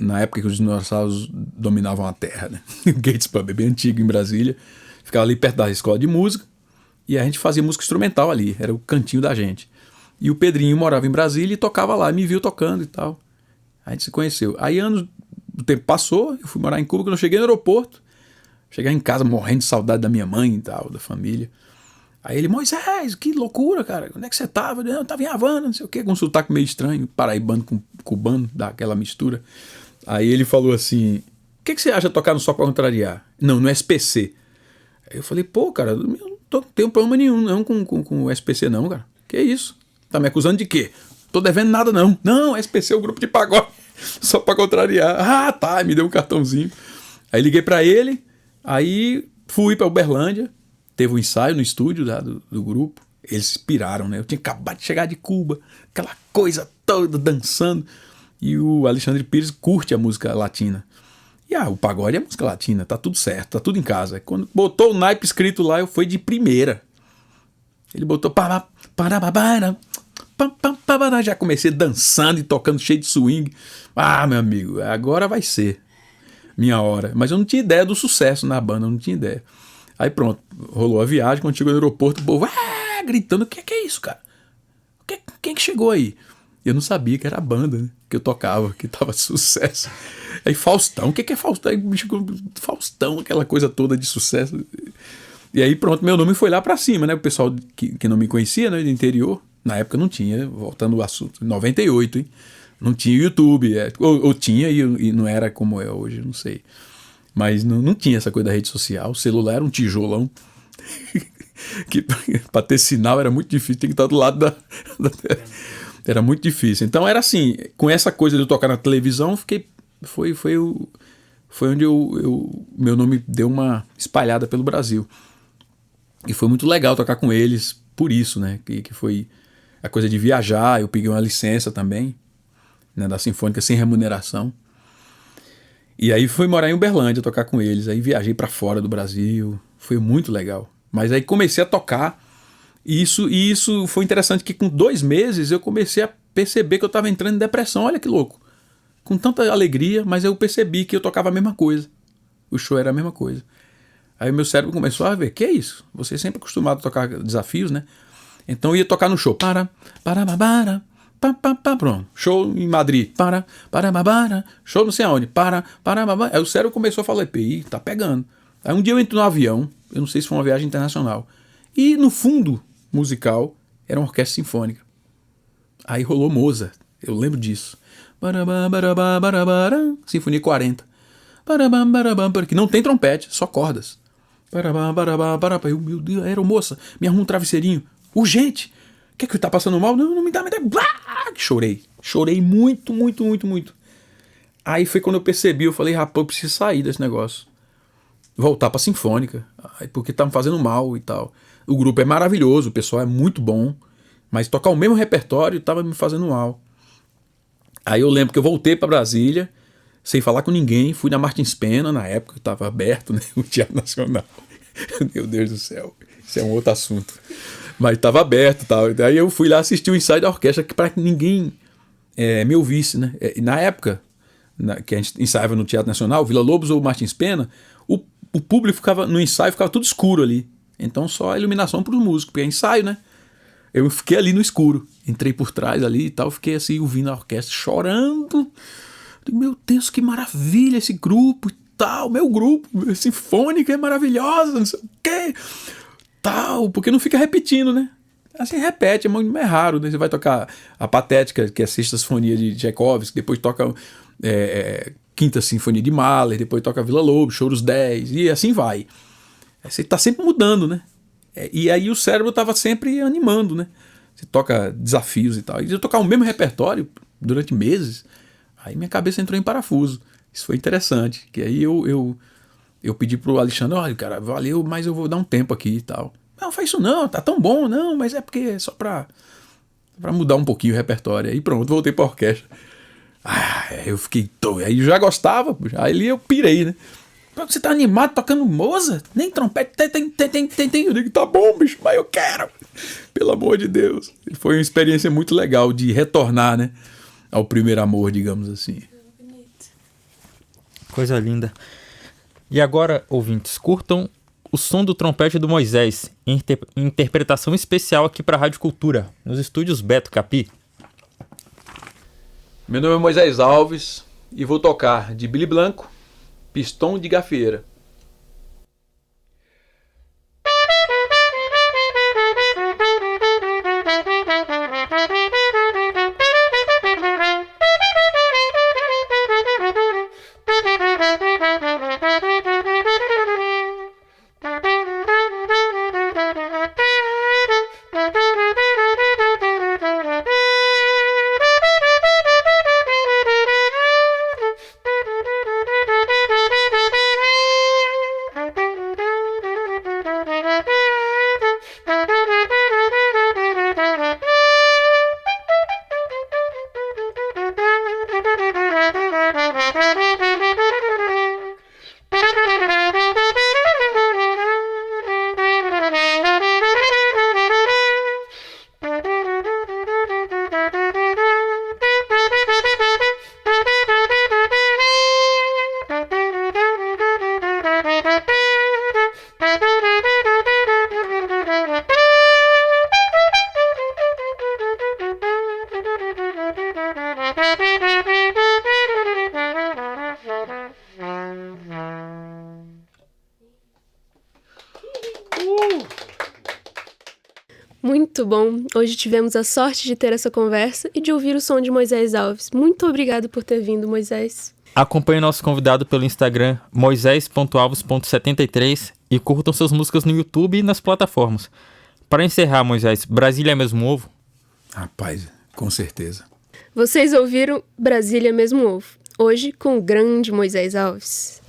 na época que os dinossauros dominavam a Terra, né? O Gates Pub é bem antigo em Brasília, ficava ali perto da escola de música, e a gente fazia música instrumental ali, era o cantinho da gente. E o Pedrinho morava em Brasília e tocava lá, me viu tocando e tal. A gente se conheceu. Aí o tempo passou, eu fui morar em Cuba. Quando eu cheguei no aeroporto, cheguei em casa morrendo de saudade da minha mãe e tal, da família. Aí ele: Moisés, que loucura, cara, onde é que você tava? Eu tava em Havana, não sei o quê, com um sotaque meio estranho, paraibano com cubano, dá aquela mistura. Aí ele falou assim: o que você acha de tocar no Só Pra Contrariar? Não, no SPC. Aí eu falei: pô, cara, eu não tenho problema nenhum não com o SPC não, cara. Que isso? Tá me acusando de quê? Tô devendo nada não. Não, SPC é o grupo de pagode. Só Pra Contrariar. Ah, tá, me deu um cartãozinho. Aí liguei pra ele, aí fui pra Uberlândia. Teve um ensaio no estúdio do grupo. Eles piraram, né? Eu tinha acabado de chegar de Cuba, aquela coisa toda, dançando. E o Alexandre Pires curte a música latina. E o pagode é música latina, tá tudo certo, tá tudo em casa. Quando botou o naipe escrito lá, eu fui de primeira. Ele botou já comecei dançando e tocando cheio de swing. Meu amigo, agora vai ser minha hora. Mas eu não tinha ideia do sucesso na banda, eu não tinha ideia. Aí pronto, rolou a viagem, quando chegou no aeroporto, o povo gritando, o que é isso, cara? Quem que chegou aí? Eu não sabia que era a banda, né, que eu tocava, que tava sucesso. Aí Faustão, o que é Faustão? Aí, bicho, Faustão, aquela coisa toda de sucesso. E aí pronto, meu nome foi lá pra cima, né? O pessoal que não me conhecia, né, do interior, na época não tinha, voltando ao assunto, 98, hein? Não tinha YouTube, ou tinha e não era como é hoje, não sei. Mas não tinha essa coisa da rede social, o celular era um tijolão. Que para ter sinal era muito difícil, tem que estar do lado da era muito difícil. Então era assim, com essa coisa de eu tocar na televisão, foi onde meu nome deu uma espalhada pelo Brasil. E foi muito legal tocar com eles por isso, né? Que foi a coisa de viajar, eu peguei uma licença também, né, da Sinfônica sem remuneração. E aí fui morar em Uberlândia, tocar com eles. Aí viajei para fora do Brasil, foi muito legal. Mas aí comecei a tocar, e isso foi interessante, que com 2 meses eu comecei a perceber que eu estava entrando em depressão, olha que louco. Com tanta alegria, mas eu percebi que eu tocava a mesma coisa. O show era a mesma coisa. Aí o meu cérebro começou a ver, que é isso? Você é sempre acostumado a tocar desafios, né? Então eu ia tocar no show, pronto, show em Madrid, show não sei aonde, aí o cérebro começou a falar, tá pegando. Aí um dia eu entro no avião, eu não sei se foi uma viagem internacional, e no fundo musical era uma orquestra sinfônica. Aí rolou Mozart, eu lembro disso. Sinfonia 40. Que não tem trompete, só cordas. Eu, meu Deus, aeromoça, me arruma um travesseirinho, urgente. Quer que tá passando mal? Não me dá. Chorei muito. Aí foi quando eu percebi, eu falei, rapaz, eu preciso sair desse negócio. Voltar pra Sinfônica, porque tá me fazendo mal e tal. O grupo é maravilhoso, o pessoal é muito bom, mas tocar o mesmo repertório tava me fazendo mal. Aí eu lembro que eu voltei pra Brasília, sem falar com ninguém, fui na Martins Pena, na época tava aberto, né, o Teatro Nacional. Meu Deus do céu, isso é um outro assunto. Mas tava aberto e tal. Daí eu fui lá assistir o ensaio da orquestra, para que ninguém me ouvisse, né? Na época que a gente ensaiava no Teatro Nacional, Vila Lobos ou Martins Pena, o público ficava no ensaio, ficava tudo escuro ali. Então só a iluminação para os músicos, porque é ensaio, né? Eu fiquei ali no escuro, entrei por trás ali e tal, fiquei assim ouvindo a orquestra, chorando. Meu Deus, que maravilha esse grupo e tal, meu grupo, Sinfônica é maravilhosa, não sei o quê. Tal, porque não fica repetindo, né? Assim, repete, é raro, né? Você vai tocar a Patética, que é a Sexta Sinfonia de Tchaikovsky, depois toca Quinta Sinfonia de Mahler, depois toca Vila Lobos, Choros 10, e assim vai. Você tá sempre mudando, né? E aí o cérebro tava sempre animando, né? Você toca desafios e tal. E eu tocar o mesmo repertório durante meses, aí minha cabeça entrou em parafuso. Isso foi interessante, que aí eu pedi pro Alexandre, olha, cara, valeu, mas eu vou dar um tempo aqui e tal. Não, faz isso não, tá tão bom, não, mas é porque é só pra mudar um pouquinho o repertório. Aí pronto, voltei pra orquestra. Eu fiquei doido, aí eu já gostava, aí eu pirei, né? Você tá animado tocando Mozart? Nem trompete, tem. Eu digo, tá bom, bicho, mas eu quero. Pelo amor de Deus. Foi uma experiência muito legal de retornar, né, ao primeiro amor, digamos assim. Coisa linda. E agora, ouvintes, curtam o som do trompete do Moisés, em interpretação especial aqui para a Rádio Cultura, nos estúdios Beto Capi. Meu nome é Moisés Alves e vou tocar de Billy Blanco, Pistão de Gafieira. Muito bom! Hoje tivemos a sorte de ter essa conversa e de ouvir o som de Moisés Alves. Muito obrigado por ter vindo, Moisés. Acompanhe nosso convidado pelo Instagram moisés.alves.73 e curtam suas músicas no YouTube e nas plataformas. Para encerrar, Moisés, Brasília é mesmo ovo? Rapaz, com certeza. Vocês ouviram Brasília Mesmo Ovo, hoje com o grande Moisés Alves.